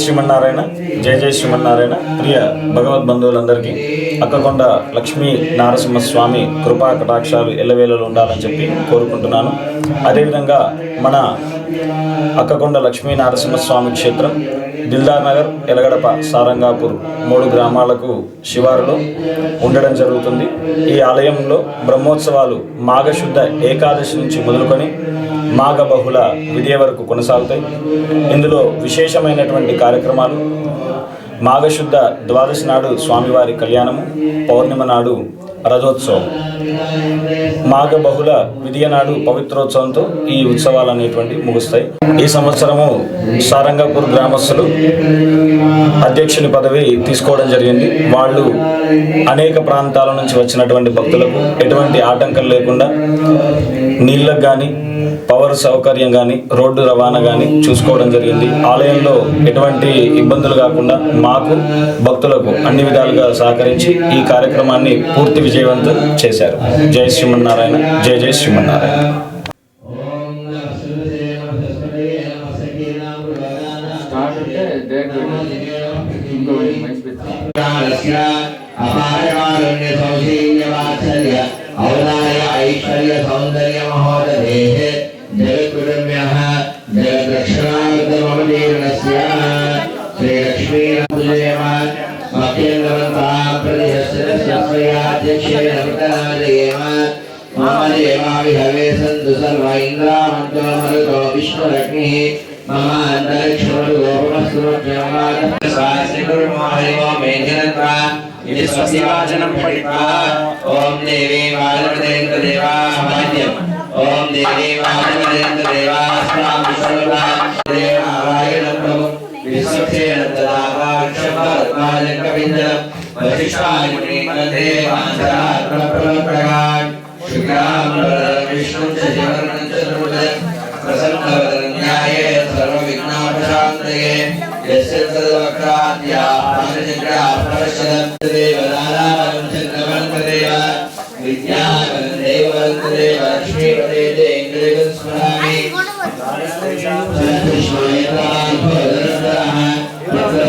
శ్రీమన్నారాయణ, జయ జయ శ్రీమన్నారాయణ. ప్రియ భగవద్ బంధువులందరికీ అక్కకొండ లక్ష్మీ నారసింహస్వామి కృపా కటాక్షాలు ఎల్లవేళలు ఉండాలని చెప్పి కోరుకుంటున్నాను. అదేవిధంగా మన అక్కకొండ లక్ష్మీ నారసింహస్వామి క్షేత్రం దిల్దార్ నగర్, ఎలగడప, సారంగాపూర్ 3 గ్రామాలకు శివారులో ఉండడం జరుగుతుంది. ఈ ఆలయంలో బ్రహ్మోత్సవాలు మాఘశుద్ధ ఏకాదశి నుంచి మొదలుకొని మాఘ బహుళ విధియ వరకు కొనసాగుతాయి. ఇందులో విశేషమైనటువంటి కార్యక్రమాలు మాఘశుద్ధ ద్వాదశి నాడు స్వామివారి కళ్యాణము, పౌర్ణిమ నాడు రథోత్సవం, మాఘ బహుళ విధియ నాడు పవిత్రోత్సవంతో ఈ ఉత్సవాలు అనేటువంటివి ముగుస్తాయి. ఈ సంవత్సరము సారంగాపూర్ గ్రామస్తులు అధ్యక్షుని పదవి తీసుకోవడం జరిగింది. వాళ్ళు అనేక ప్రాంతాల నుంచి వచ్చినటువంటి భక్తులకు ఎటువంటి ఆటంకం లేకుండా నీళ్ళకు కానీ, పవర్ సౌకర్యం కానీ, రోడ్డు రవాణా కానీ చూసుకోవడం జరిగింది. ఆలయంలో ఎటువంటి ఇబ్బందులు కాకుండా మాకు భక్తులకు అన్ని విధాలుగా సహకరించి ఈ కార్యక్రమాన్ని పూర్తి విజయవంతం చేశారు. జై శ్రీమన్నారాయణ, జై జై శ్రీమన్నారాయణ. ऐश्वर्य सौंदर्य महोदधेः जगद्गुरुम्यः जगद्रक्षणार्थमवतीर्णस्य श्रीलक्ष्मीनाथजयम मह्येन्द्रवन्ताः प्रतिहस्यस्वयाध्यक्षेण वितनाजयेम मम देवाविहवे सन्तु सर्व इन्द्रामन्तो मरुतो विश्वलक्ष्मीः मम अन्तरिक्षमरुगोपमस्तुमभ्यमागतस्वास्तिकुर्मो मेघनत्वा इति स्वस्तिवाचनं पठित्वा ओम देवी वाजमदेन्द्रदेवास्माद्यम् ओम देवी वाजमदेन्द्रदेवास्मां विश्वनारायणं विश्वक्षेण तदावाक्षमात्माजकविन्दं वशिष्ठामुनिकदेवान्तरात्मप्रप्रगान् शुक्लां विष्णुं च शिवर्णं च प्रसन्नवदन्याये सर्वविघ्नोपशान्तये यस्य सर्वक्राद्या पाणिनिग्रहा प्रवशदत् देवदानां चन्द्रवन्तदेव विद्यावन्देववन्तदेव लक्ष्मीपते देङ्गदेवं स्मरामि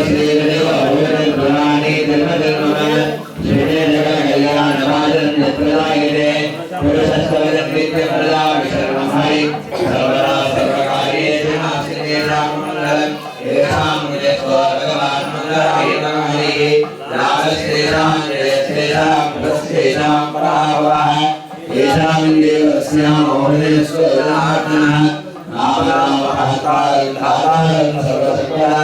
श्रीदेवदेवभुवनप्रणानि धर्मधर्मः श्रीजगकल्याणमादन्यप्रदायते पुरुषस्तवदन् नित्यप्रदामि शरणमहरि सर्वदा सर्वकार्येषु नास्तितेषां मङ्गलम् येषां मुजस्व भगवान् मङ्गलाय नमः लाभस्तेषां जयस्तेषां पुरस्तेषां पराभवः येषां देवस्यां मोहनस्व जनार्दनः नामनामहस्तारं धातारं सर्वसकलः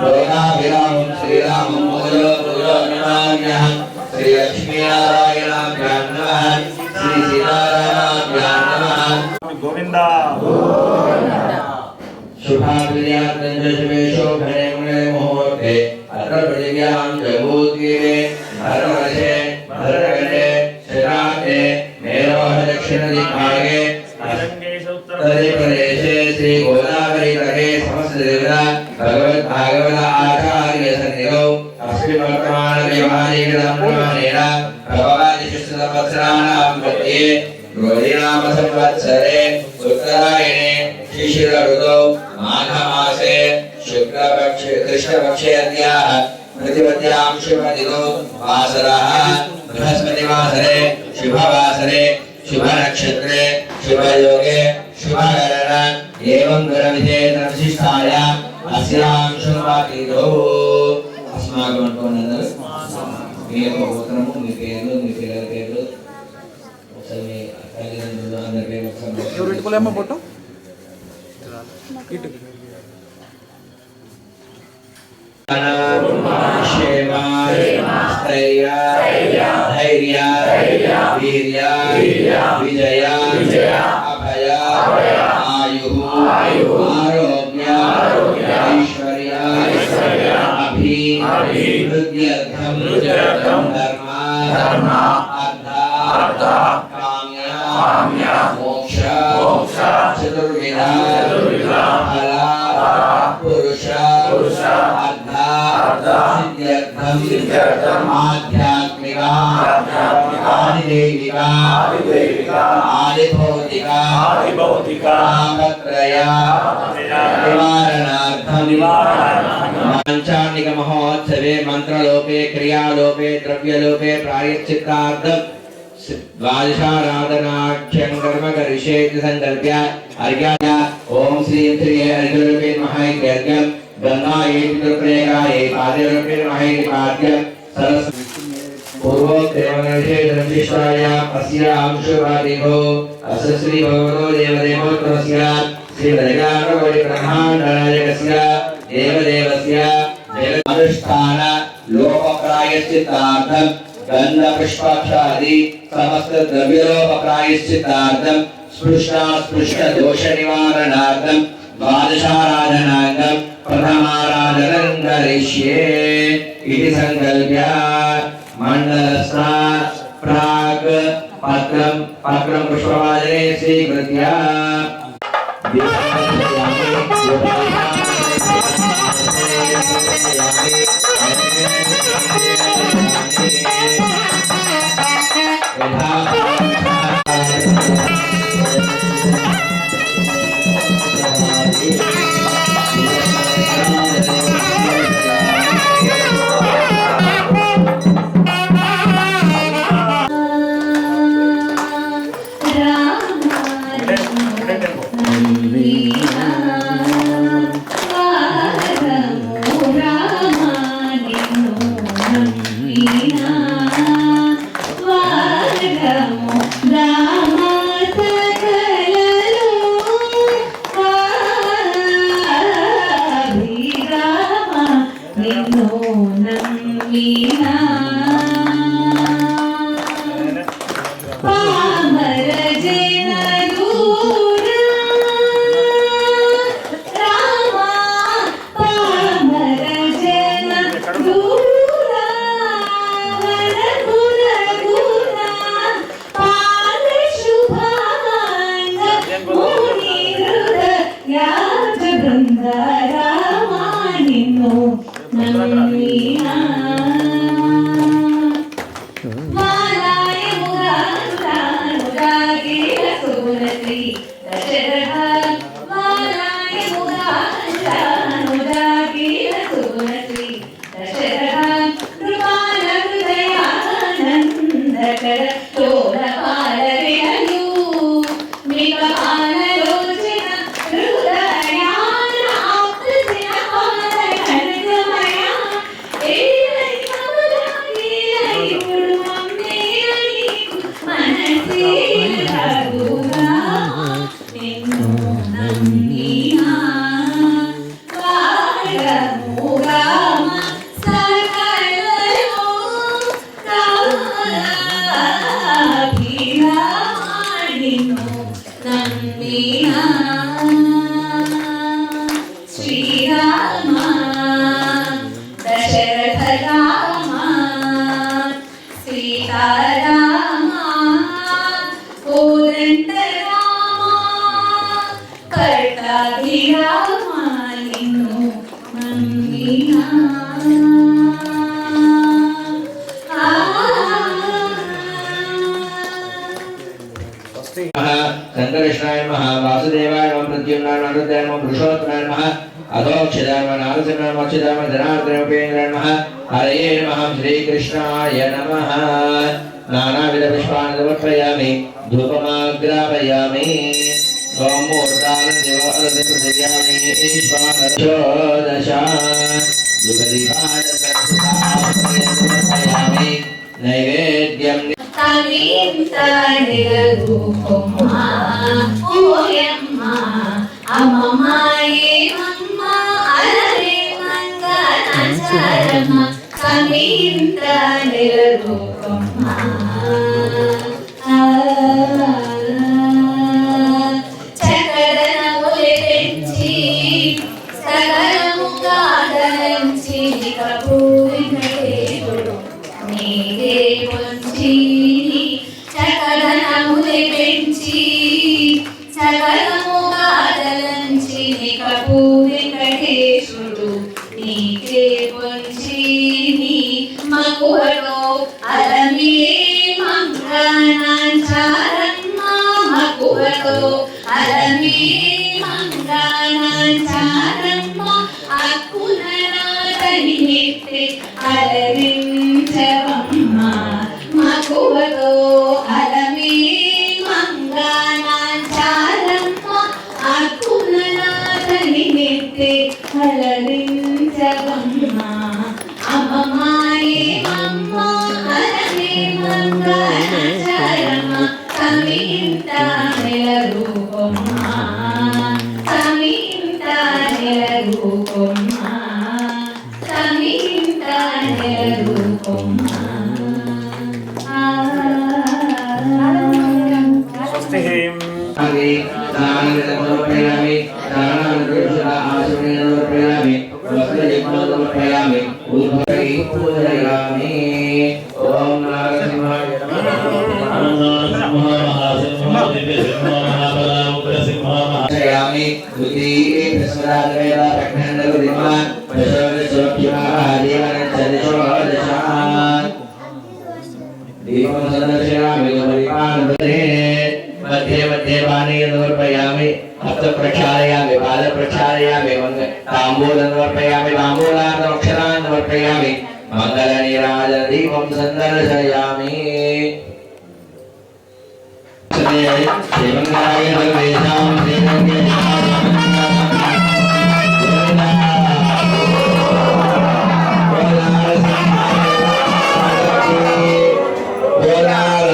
लोकाभिरामं श्रीरामं मोदो पूजो नमाम्यः श्रीलक्ष्मीनारायणाभ्यां नमः श्रीसीतारामाभ्यां नमः गोविन्दा शुभाप्रियात्मजशुभेशो भरे मुहूर्ते अत्र पृथिव्यां जगूद्गीरे भरवर्षे भरतगणे शराब्दे मेरोह दक्षिणदिग्भागे उत्तरप्रदेशे श्री गोदावरी तटे समस्तदेवता भगवद्भागवत आचार्य सन्निधौ अस्मिन् वर्तमानव्यवहारिकं प्रमाणेन भगवादिशुसंवत्सराणां मध्ये रोहिणाम संवत्सरे उत्तरायणे शिशिर ऋतौ माघमासे शुक्लपक्षे कृष्णपक्षे अद्याः प्रतिपद्यां शुभदिनौ वासरः बृहस्पतिवासरे शुभवासरे शुभनक्षत्रे शुभयोगे शुभकरण एवं ग्रहविशेषविशिष्टायाम् अस्यां शुभतिथौ अस्माकं अनुकोणं మీ గోత్రము, మీ పేర్లు, మీ పిల్లల పేర్లు ఒకసారి మీ తల్లిదండ్రులు అందరి పేర్లు ఒకసారి ఎవరు పెట్టుకోలేమో ఫోటో ఇటు ధైర్య వీర్య విజయ అభయ ఆయు ఆరోగ్య ఐశ్వర్య అభివృద్ధ్యర్థం ధర్మ అర్థ కామ్య మోక్ష చతుర్విధ ఫల పురుష అర్థ సిద్ధ్యర్థం ఆధ్యాత్మిక ఆదిదైవిక आदिभौतिक तापत्रय निवारणार्थं पांचानिक महोत्सवे मंत्रलोपे क्रियालोपे द्रव्यलोपे प्रायश्चित्तार्थं द्वादशाराधनाख्यं कर्म करिष्येति संकल्प्य अर्घ्याय ओम श्री श्री अर्घ्यरूपे महायज्ञं गंगायै त्रिप्रेकायै पादरूपे महायज्ञाद्यं सरस्वती पूर्वोक्तमनशेषाय अस्य अंशुवादिभो अस्य श्री भगवतो देवदेवोत्तमस्य श्री दर्गानवरि ब्रह्माण्डनायकस्य देवदेवस्य जगदनुष्ठान लोकप्रायश्चित्तार्थं गंध पुष्पाक्षादि समस्त द्रव्यलोपप्रायश्चित्तार्थं स्पृष्ट दोष निवारणार्थं द्वादशाराधनार्थं प्रथमाराधनं करिष्ये इति संकल्प्य मंडलस्थ प्राग पत्रं पुष्पवादने स्वीकृत्य संकर्षणाय नमः वासुदेवाय नमः प्रद्युम्नाय नमः अरुणाय नमः पुरुषोत्तमाय नमः अधोक्षदाय नमः नारसिंहाय नमः अच्युताय नमः धनार्दनाय उपेन्द्राय नमः हरये नमः श्रीकृष्णाय नमः नानाविध पुष्पाणि समर्पयामि धूपमाग्रापयामि सोमूर्तानं देवार्धप्रदयामि ईश्वरशोदशा धूपदीपाय समर्पयामि नैवेद्यं Rupama, Oyamma, Amamaye Mamma, Alare Manganacharama, Kaminta Nirupama. Chakadana Mule Penchi, Sagaramuga Dalanchi, Kapuri Naguru, Nide Ponchi. చకడనములే పెంచి సకలముగా దలంచి నికపు వెంకటేశుడు నీకే పొంచి నీ మకువలో అలమియే మంగళాచారమ్మ మక్కువతో అలమే మంగానాచారమ్మ అక్కున నాదని నెత్తే అలరించవమ్మ మక్కువతో అలమే మంగానాచారమ్మ అక్కున నాదని నెత్తే అలరించవమ్మ అమ్మమాయే అమ్మ అలమే మంగానాచారమ్మ కమింత నెలరూపమ్మ కమింత నెలరూపమ్మ కమింత నెలరూపమ్మ స్వస్తి. आगे दानविदमोपयामि दानानुग्रहशा आसुनेनोपयामि वस्त्रलिप्नोपयामि उद्भवै पूजयामि ओम नारसिंहाय नमः महासिंहायामि द्वितीये प्रसदावेला प्रखण्डगुदिमान प्रसवसुरभ्यः देवनचरितोदशान् दीपं सदर्शयामि परिपालने मध्ये मध्ये पानीयं समर्पयामि हस्तं प्रक्षालयामि पादं प्रक्षालयामि ताम्बूलं समर्पयामि ताम्बूलार्धमक्षरान् समर्पयामि मङ्गलनीराजनदीपं सन्दर्शयामि श्रीमङ्गलाय सर्वेषां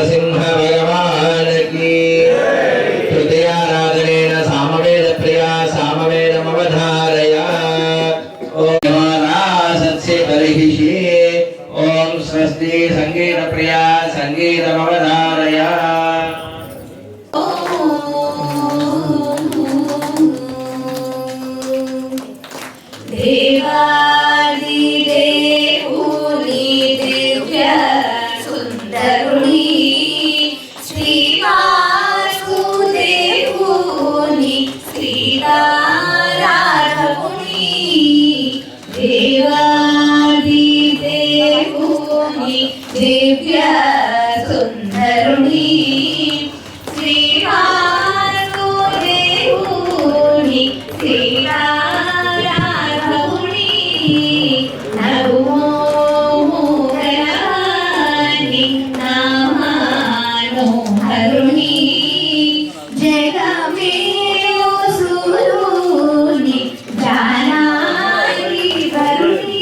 सिंह भगवान की तृतीयाराधनेन सामवेद प्रिया सामवेदमवधारया ओम सत्से बर्हिषि ओम स्वस्ति संगीत प्रिया संगीतमवधारया దేవాదిదేవుని దివ్య సుందరుని శ్రీవాసుదేవుని శ్రీరారాధకుని దేవాదిదేవుని దివ్య సుందరుని శ్రీవాసుదేవుని శ్రీరారాధకుని నమోహరాని నామనోహరుని జగమేలో సురుని జానాని వరుని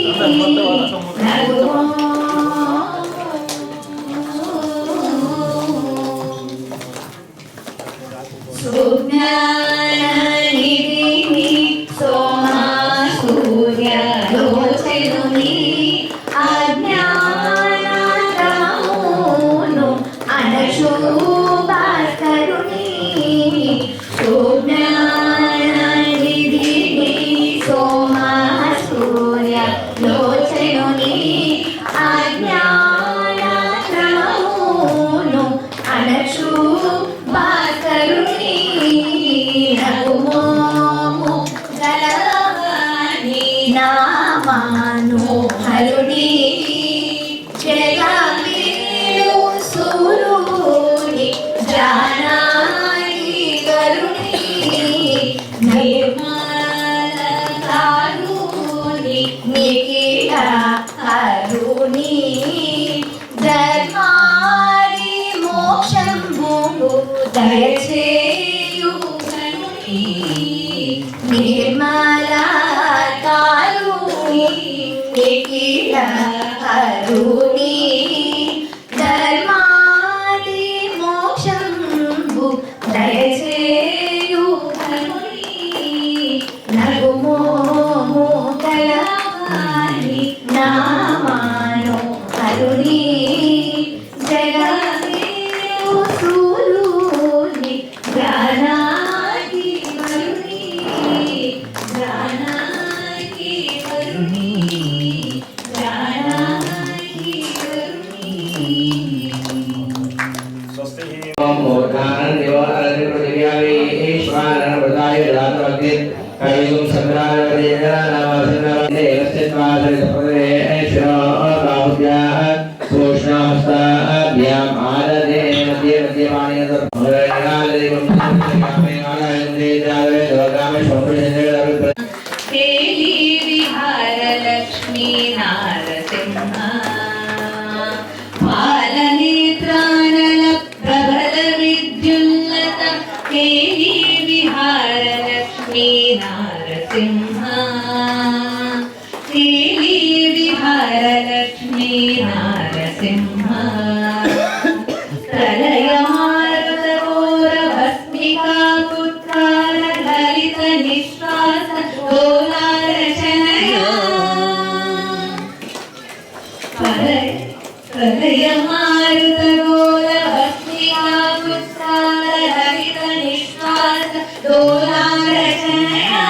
సుజ్ఞాననిధిని సోమా సూర్యలోచనుని అజ్ఞానతమోను అనశోభాస్కరుని సుజ్ఞాననిధిని సోమా సూర్యలోచనుని అజ్ఞానతమోను అనశోభాస్కరుని నమో గలవాని నామనోహరుని జగమేలు సురుని జానాని వరుని నిర్మల కారుని నిఖిల హరుని ధర్మారి మోక్షంబు దయచేయు కరుణి నిర్మల కారుని నిఖిల హరుని ధర్మాది మోక్షంబు దయచేయు కరుణి నగుమో కలవాని నామానో కరుణి జగమేలు సూరుని జ్ఞానాకి వరుని జ్ఞానాకి వరుని జ్ఞానాకి వరుని స్వస్తి. ओम मूर्धानं देवालय पृथिव्यावे ईश्वरं प्रदाय दातवते कलियुग संग्रामदेना नमस्ते नमस्ते ऐश्वर्य बाहुभ्या पूष्णहस्ताभ्याम् आददे मध्ये मध्ये पाणिः केली विहार लक्ष्मी नारसिंह बालनेत्रानल प्रबल विद्युल्लत केली विहार लक्ष्मी नारसिंह केली विहार लक्ष्मी नारसिंह प्रलय मारुत घोर भस्मिका पुत्रार ललित निश्वास डोलारचनया प्रलय मारुत घोर भस्मिका पुत्रार ललित निश्वास डोलारचनया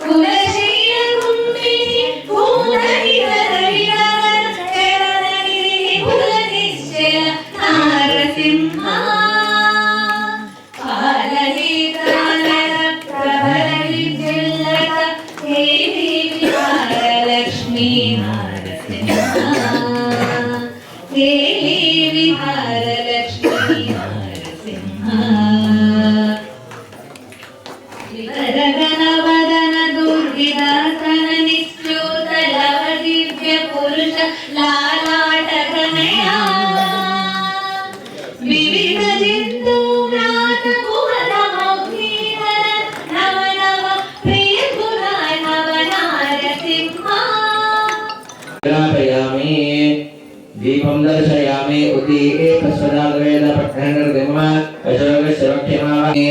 कुलशैल कुम्भिनी भूमहित रविनगर चरणगिरि कुलनिश्चय नारसिंह पालनेत्रानल प्रबल विद्युल्लत देवी विहार लक्ष्मी नारसिंह देवी विहार लक्ष्मी नारसिंह वरगणवदन दुर्विदासन निश्च्युत लव दिव्य पुरुष लालाटकनया विविध जिन्दु व्रात कुहर मौक्तीधर नव नव प्रिय गुणा नव नारसिंह दीपं दर्शयामि उति एकस्वदावेद पठनर्गम अशोकशरक्षमामि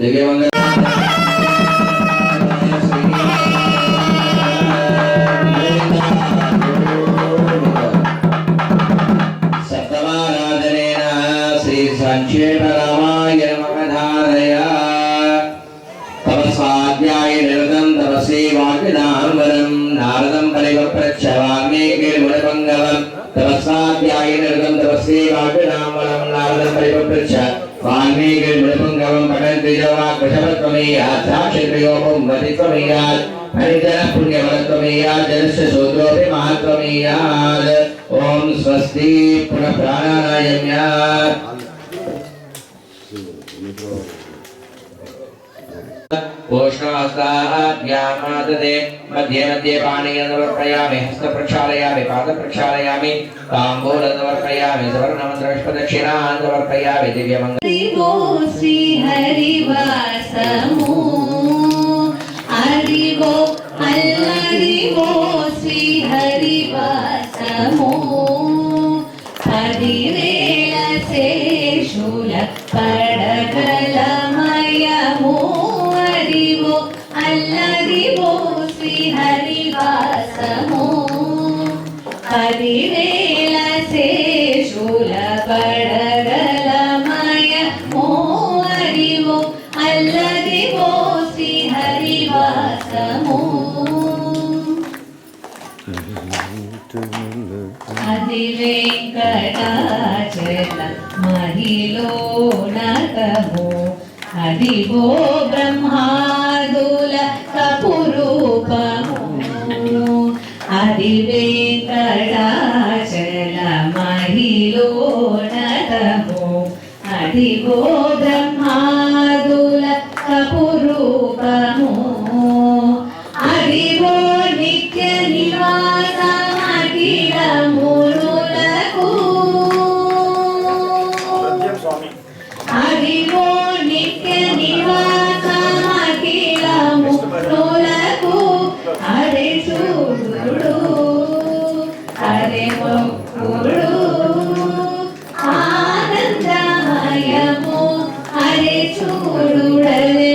दिव्यमंगल सप्तमाराधनेन श्री संक्षेप रामाय नमः तपस्वाध्याय निरतं तपसे वाग्दानवरं नारदं परिवप्रच्छ वाल्मीकिर्मुनिपङ्गवं तपस्वाध्याय निरतं तपसे वाग्दानवरं नारदं परिवप्रच्छ वाल्मीकिर्मुनिपङ्गवं पठन्ति जवाकृशवत्वमेयात् साक्षित्रियोपं वदित्वमेयात् हरिजन पुण्यवरत्वमेयात् जनस्य शूद्रोऽपि महत्त्वमेयात् ॐ स्वस्ति पुनः प्राणायाम्यात् पोषणास्ताभ्यामाददे मध्ये मध्ये पाणिं समर्पयामि हस्त प्रक्षालयामि पाद प्रक्षालयामि ताम्बूलं समर्पयामि सुवर्णमन्त्रपुष्पदक्षिणां समर्पयामि दिव्यमङ्गल हरिवो श्री हरिवासमो हरिवो अल्लरिवो श्री हरिवासमो हरिवेल शेषुल पडगलमयमो हरिवो अल्लरिवो श्री हरिवासमो हरिवेल शेषुल पडगलमयमो हरिवो अल्लरिवो श्री हरिवासमो अधिवेङ्कटाचल महिलो नतमो अधिवो ब्रह्मादुल कपुरूपमो अधिवेङ्कटाचल महिलो नतमो अधिवो ब्रह्मादुल कपुरूपमो अधिवो नित्य निवास अखिल मुरुలకు अधिवो नित्य निवास अखिल मुरुలకు हरे सूर्युడు हरे మొక్కుడు ఆనందమయము హరే చూడుడలే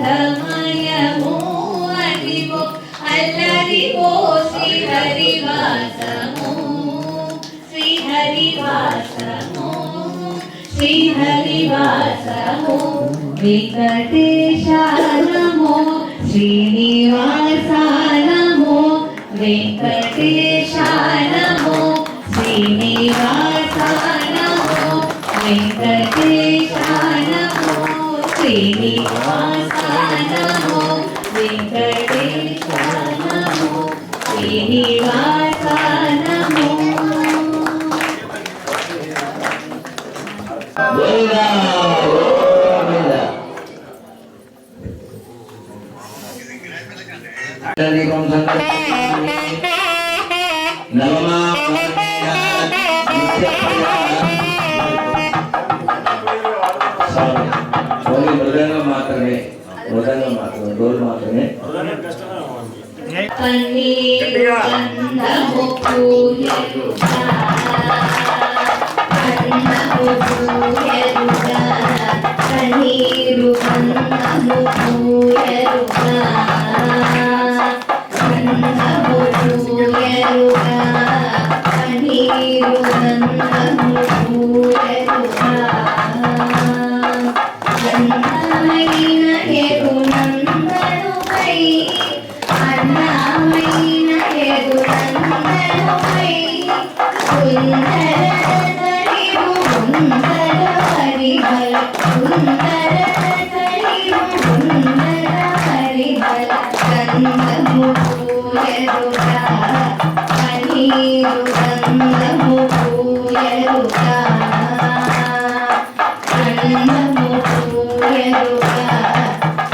మొక్కుడానందమయము అదివో అల్లరివో శ్రీ హరివాసము శ్రీ హరివాసము శ్రీ హరివాసము వెంకటేశ నమో శ్రీనివాస నమో వెంకటేశ నమో శ్రీనివాస నమో వెంకటేశ నమో శ్రీనివాస నమో వెంకటేశ శ్రీనివాస నమో మృదంగం మాత్రమే డోలు మాత్రమే పన్నీరు గంధము పూయరుగా గంధము పూయరుగా పన్నీరు గంధము పూయరుగా గంధము పూయరుగా పన్నీరు గంధము పూయరుగా గంధమైన ఎగునందనుపై అన్నమైన ఎగునందనుపై సుందరతరివు సుందర హరిహర సుందర తరివు సుందర హరిహర గంధము పూయరుగా పన్నీరు గంధము పూయరుగా గంధము పూయరుగా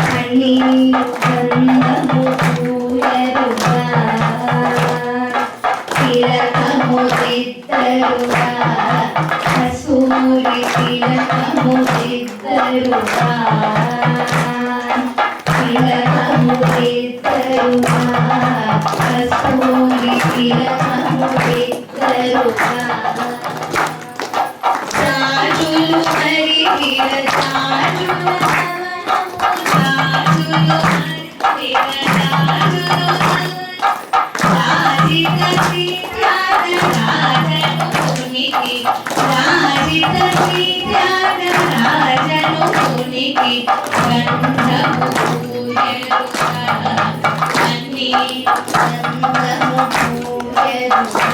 పన్నీరు గంధము పూయరుగా తిలకము దిద్దరుగా కస్తూరి తిలకము దిద్దరుగా తిలకము దిద్దరుగా కస్తూరి తిలకము దిద్దరుగా రాజులు హరిహిర రాజులు రాజులు హరిహిర రాజులు రాజిత శ్రీత్యాగ రాజనునికి రాజిత శ్రీత్యాగ రాజనునికి గంధము పూయరుగా అన్ని గంధము పూయరుగా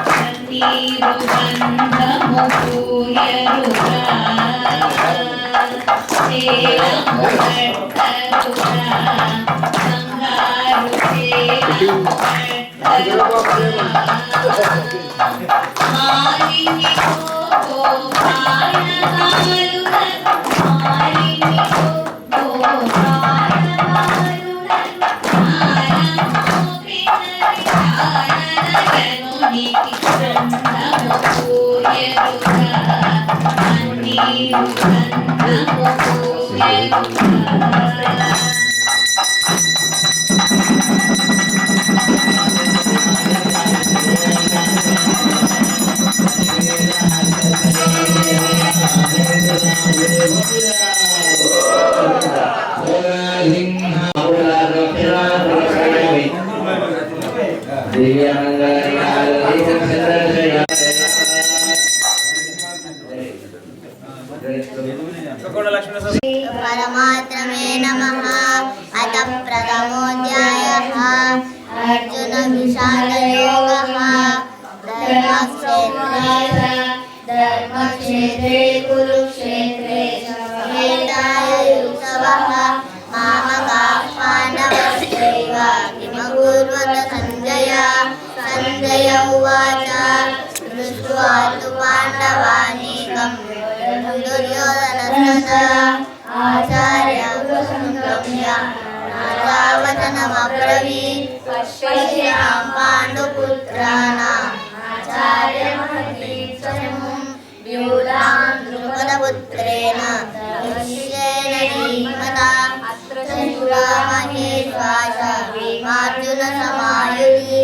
పన్నీరు గంధము పూయరుగా చేలము కట్టరుగా బంగారు చేలము కట్టరుగా మాలినితో ప్రాణమాలునను మాలినితో परमात्मे नमः। अथ प्रथमोऽध्यायः अर्जुनविषादयोगः। धर्मक्षेत्रे कुरुक्षेत्रे समवेतायुत्सवः मामकाः पाण्डवश्चैव किमकुर्वत सञ्जय। सञ्जय उवाच दृष्ट्वा तु पाण्डवानीकं दुर्योधनस्तथा आचार्यसंगम्य नानावचनमब्रवीत् पश्यां पाण्डुपुत्राणाम् आचार्यमहतीक्षणं व्यूढां द्रुपदपुत्रेण धनुष्येन धीमता अत्र शूरा महेश्वास भीमार्जुनसमायुधि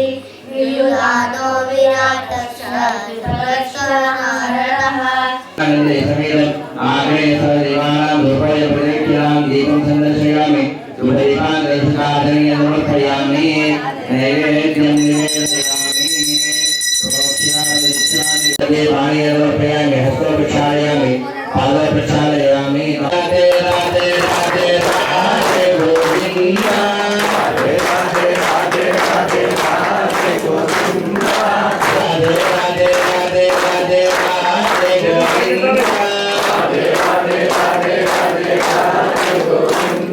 व्यूढादो विराटश्च धृतराष्ट्रः आग्रे सर्वदेवानां रूपय प्रदक्षिणां दीपं संदर्शयामि सुभदीपान् रसकादनीयं समर्पयामि नैवेद्यं निवेदयामि प्रदक्षिणानि पाणि अर्पयामि हस्तो प्रक्षालयामि पादौ प्रक्षालयामि राधे राधे राधे राधे गोविन्दा राधे राधे राधे राधे राधे गोविन्दा राधे राधे राधे राधे राधे गोविन्दा राधे राधे राधे राधे राधे गोविन्दा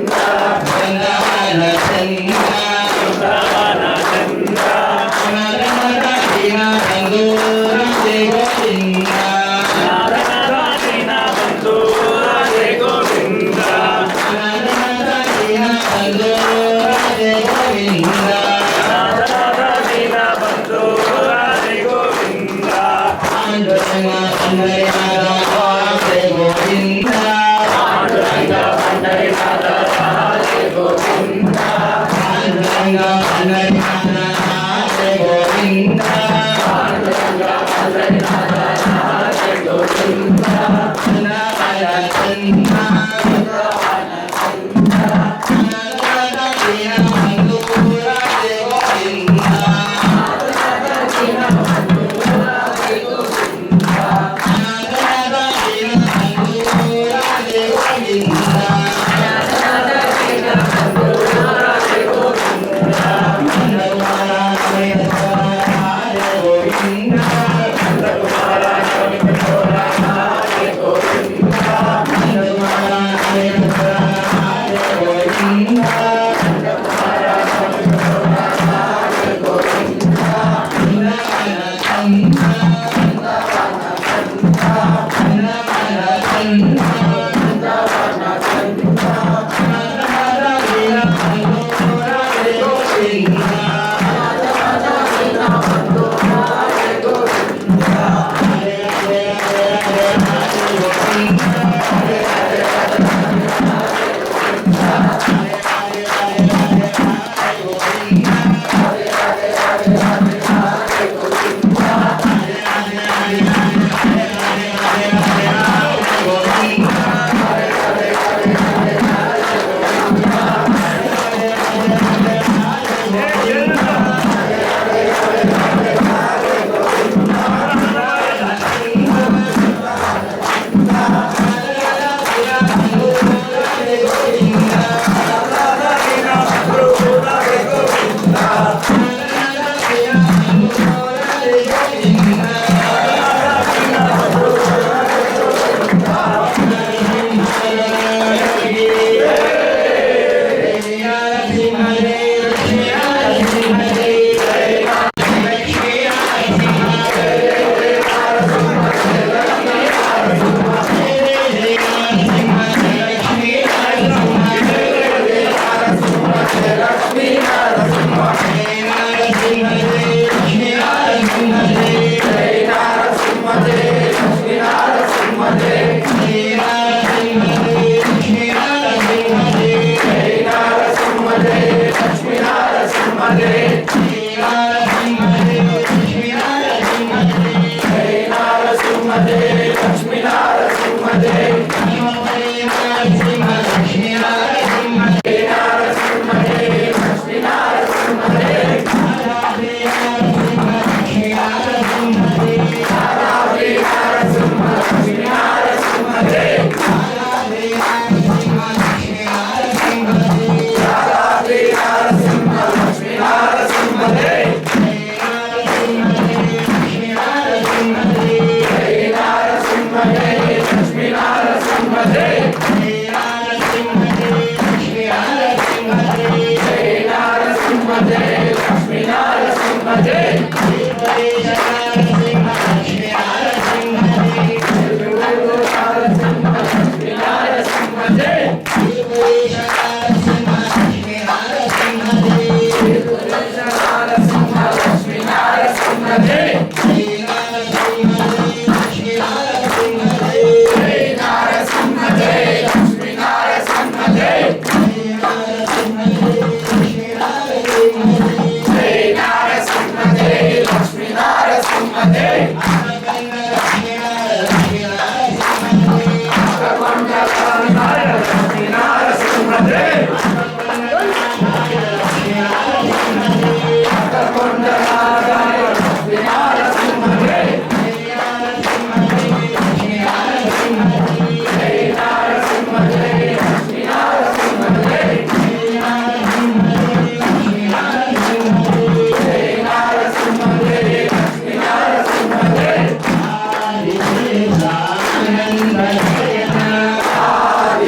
Hare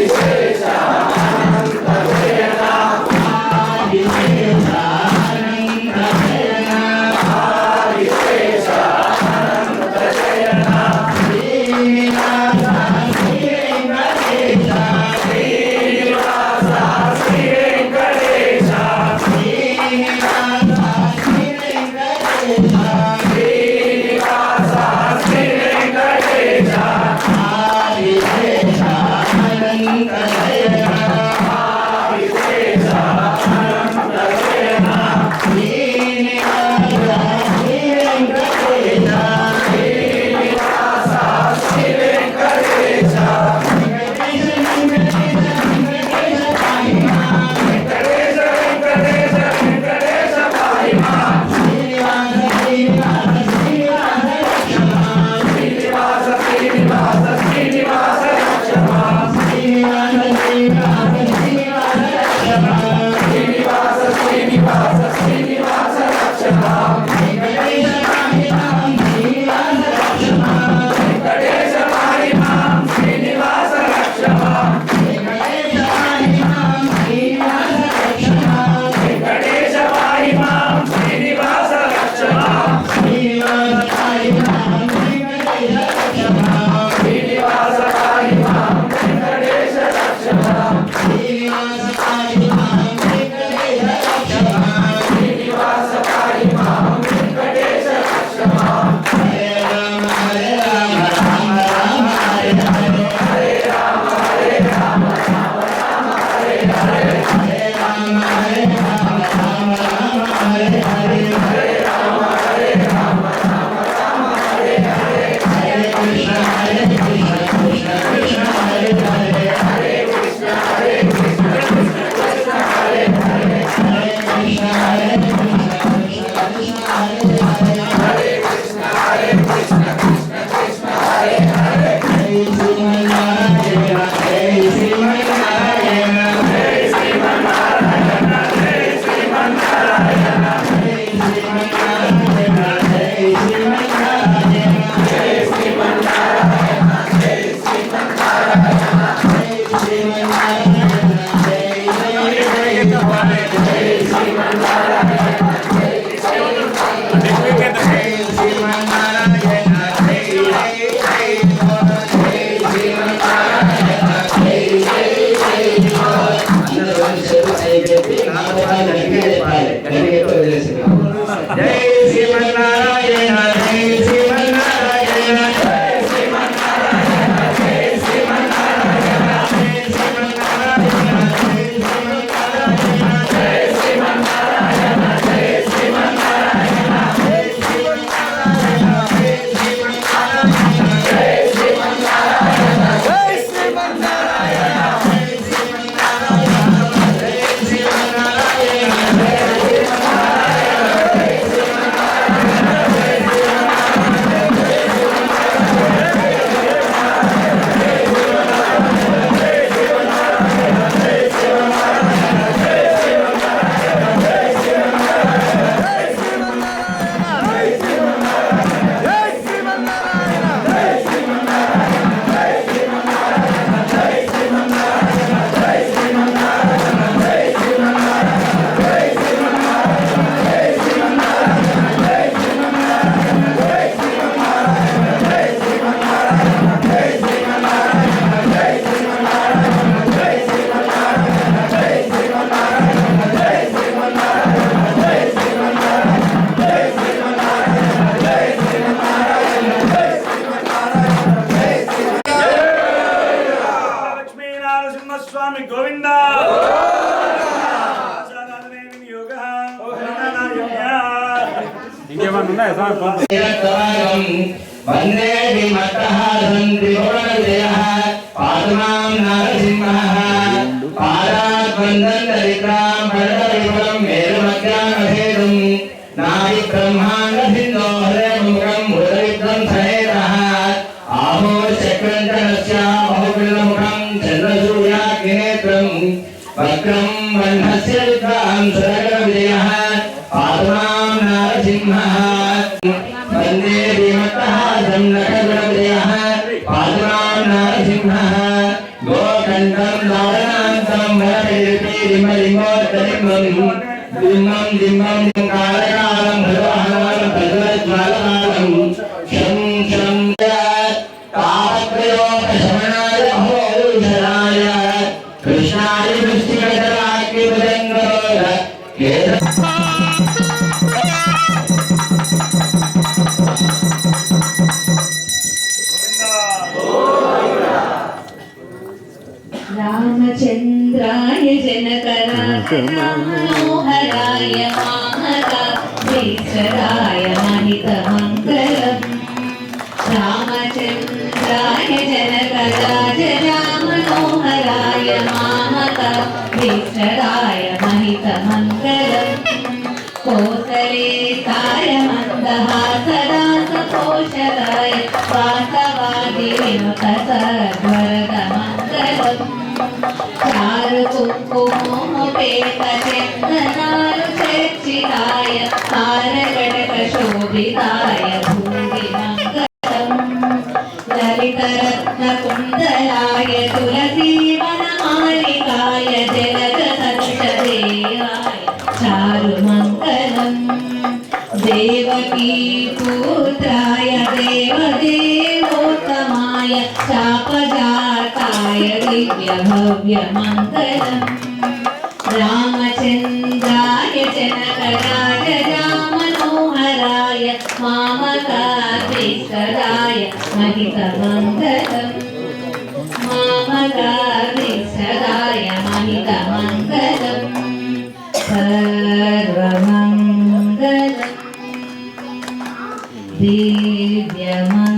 స్వామి గోవింద ఇంకేమన్నా ఉన్నాయా స్వామి? వందే విమత్తహాసం త్రిభువనజయః పాదమాం నరసింహః పాదాద్వందం దరిద్రాం పరదవిఫలం మేరుమజ్ఞానభేదం నాది బ్రహ్మాండ సింధో హృదయముఖం ఉదరిద్రం సహేతః ఆహో చక్రం చరస్య బహుబిల్లముఖం చంద్రసూర్యాగ్నినేత్రం వక్రం వహ్నస్య విద్వాం సరగర విజయః పాదమాం నరసింహః వందే విమత్తహాసం నరగరవిజయః పాదమాం నరసింహః గోకంఠం దారణాంతం వరపీరిమలిమోత్తలింగం లింగం లింగం కాళకాలం భగవానం భగవజ్వాలకాలం శం శం తాపత్రయోగశమనాయ భోషణాయ కృష్ణాయ వృష్టికటరాగ్నిభుజంగోర రామచంద్రాయ జనకరాజనమనోహరాయ మామకాభీశ్వరాయ మహితమంగళం రామచంద్రాయ జనకరాజనమనోహరాయ మామకాభీశ్వరాయ మహితమంగళం కోసలేతాయ మందహాసదాసకోశరాయ వాసవాది వినుత సద్వరదమంగళం చారు కుంకుమోపేత చందనాలు చర్చితాయ హారగడక శోభితాయ భూమి మంగళం లలితరత్న కుందలాయ తులసీ दिव्यभव्यमङ्गलम् रामचन्द्राय जनकराजरामनोहराय मामकाभीष्टदाय महितमङ्गलम् मामकाभीष्टदाय महितमङ्गलम् सर्वमङ्गलम् दिव्यमङ्गलम्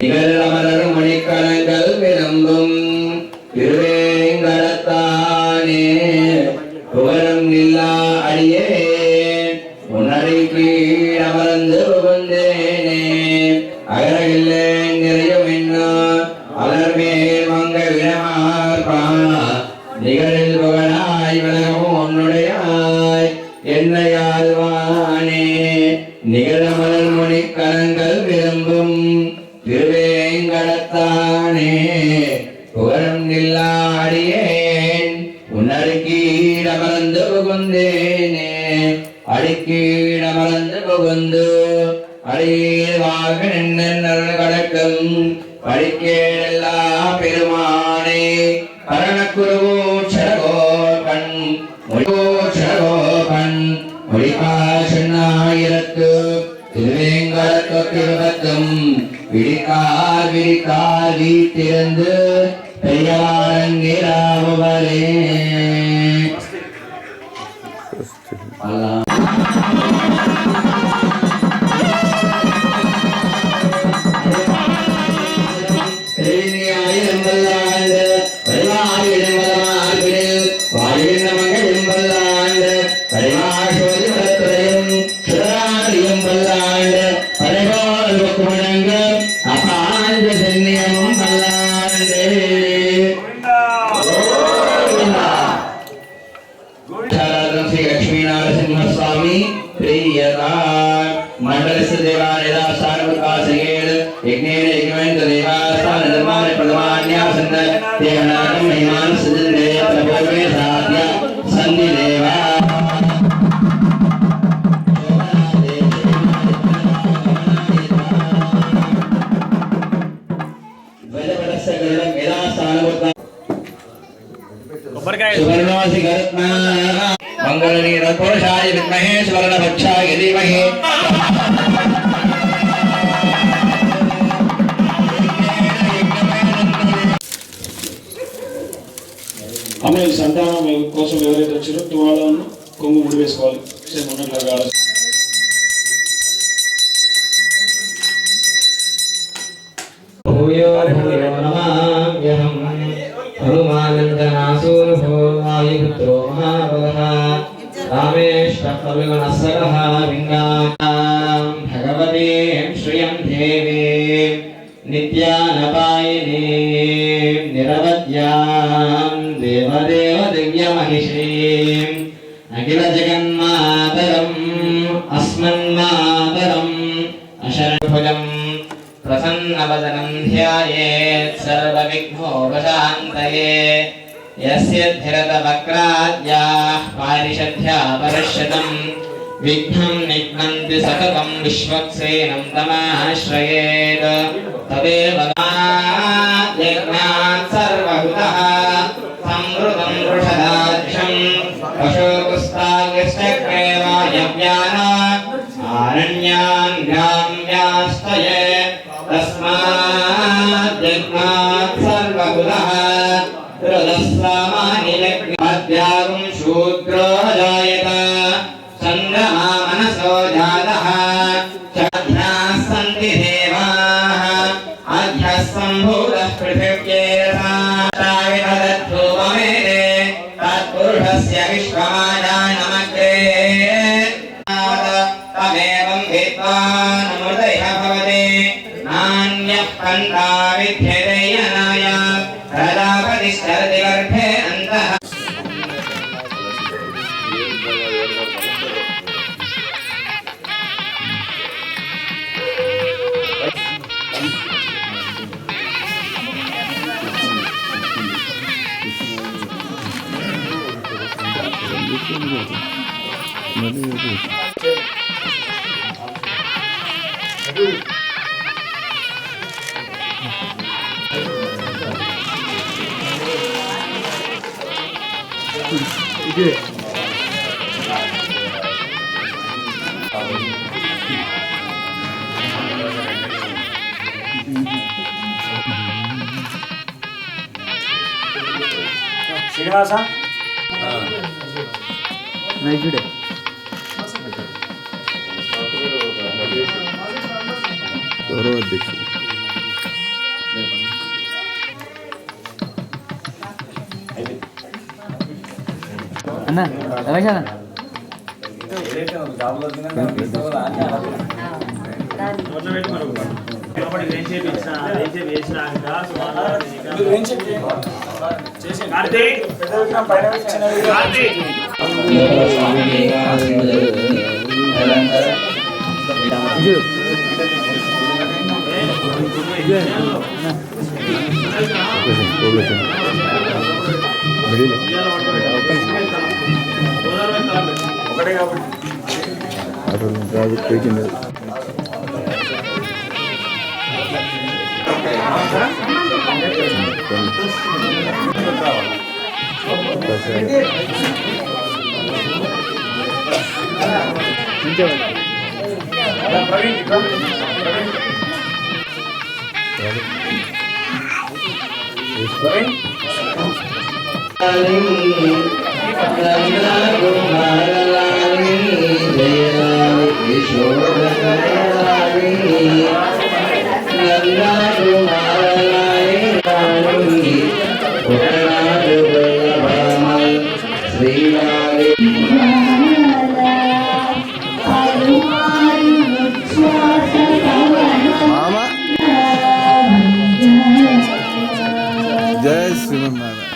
நிகழமலரும் மணிக்கணங்கள் விளம்பும் திருவேங்கடத்தானே புகழும் நில்லா அடியே உன்னரை கீழமர்ந்து புகுந்தேனே அகரகில்லேன் நிறையும் என்ன அலர்மேல் மங்க விடமார்பா நிகழில் புகழாய் விலகவும் உன்னுடையாய் என்னையாழ்வானே நிகழமலர் மணிக்கணங்கள் விளம்பும் திருவேங்கடத்தானே புகழும் நில்லாடியேன் உன்னருக்கீடமர்ந்து புகுந்தேனே அடிக்கீடமர்ந்து புகுந்து அடியில் வாழ்க நின்னல் கடக்கும் படிக்கேடெல்லா பெருமானே கரணக்குருவோட்சரகோபன் மொழிவோட்சரகோபன் மொழிகாசனாயிரத்து திருவேங்கடத்தும் விழிக்கார் விழிக்கார் வீட்டிருந்து பெரியாரங்கிராமவரே श्री लक्ष्मी नारसिंह स्वामी प्रियता मंडल देवालय सार्वकाशेन यज्ञेन यज्ञवन्त देवास्थान धर्मान् प्रथमान्यासन्न देवनागं महिमान् सजन्ते प्रभवे साध्य सन्धि देवा वजपदस्सगरुडं यदा स्थानवत् सुवर्णोऽसि गरुत्मा मंगलनीरपुरुषाय विद्महे सुवर्णभक्षाय धीमहि అమ్మాయి సంతానం కోసం ఎవరైతే వచ్చారో తువాలను కొంగు ముడి వేసుకోవాలి ఉన్నట్లుగా భూయో భూయో నమామ్యహం హనుమానందనాసూనుభో వాయుపుత్రో మహాబలః రామేష్ఠవిగుణస్సరః వింగాం భగవతీం శ్రియం దేవీం నిత్యానపాయినీం నిరవధ్యాం దేవదేవ దివ్యమహిషీం అఖిల జగన్మాతరం అస్మన్మాతరం అశరణభుజం प्रसन्नवदनं ध्यायेत् सर्वविघ्नोपशान्तये यस्य धिरतवक्राद्याः पारिषद्या परश्यतं विघ्नं निघ्नन्ति सततं विश्वक्सेनं तमाश्रयेत् तदेव यज्ञात् सर्वभूतः संवृतं वृषदादृशं पशुपुस्ताग्यश्चक्रे वायव्याना आरण्यान् ग्राम्यास्तये तस्मात् यज्ञात् सर्वकुलः हृदस्वामानि लग्नाद्यागुं शूद्रो जायत चन्द्रमा मनसो जातः चाध्याः सन्ति देवाः आध्याः सम्भूतः पृथिव्येरसाय तदद्धूममेते तत्पुरुषस्य विश्वमाजानमग्रे तमेवं विद्वानमृतयः भवति नान्यः पन्था विद्यते यनाय प्रजापतिश्चरति गर्भे अन्तः శ్రీనివాస గౌరవ అధ్యక్షుడు అన్న రమేష్ అన్న ఒకటే కాబట్టి జై శ్రీమన్నారాయణ.